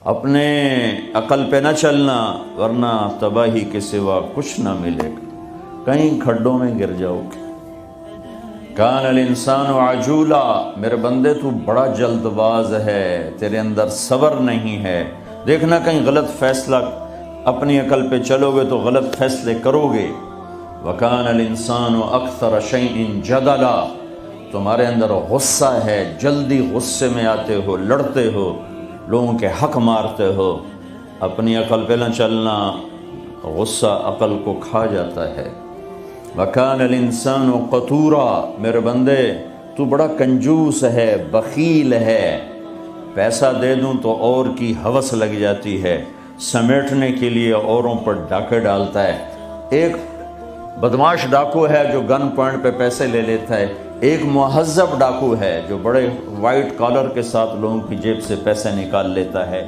اپنے عقل پہ نہ چلنا ورنہ تباہی کے سوا کچھ نہ ملے گا، کہیں کھڈوں میں گر جاؤ گے۔ کان الانسان عجولا، میرے بندے تو بڑا جلد باز ہے، تیرے اندر صبر نہیں ہے، دیکھنا کہیں غلط فیصلہ، اپنی عقل پہ چلو گے تو غلط فیصلے کرو گے۔ وکان الانسان اکثر شیء جدلا، تمہارے اندر غصہ ہے، جلدی غصے میں آتے ہو، لڑتے ہو، لوگوں کے حق مارتے ہو، اپنی عقل پہ نہ چلنا، غصہ عقل کو کھا جاتا ہے۔ وَكَانَ الْإِنسَانُ قَتُورًا، میرے بندے تو بڑا کنجوس ہے، بخیل ہے، پیسہ دے دوں تو اور کی ہوس لگ جاتی ہے، سمیٹنے کے لیے اوروں پر ڈاکے ڈالتا ہے۔ ایک بدماش ڈاکو ہے جو گن پوائنٹ پہ پیسے لے لیتا ہے، ایک مہذب ڈاکو ہے جو بڑے وائٹ کالر کے ساتھ لوگوں کی جیب سے پیسے نکال لیتا ہے۔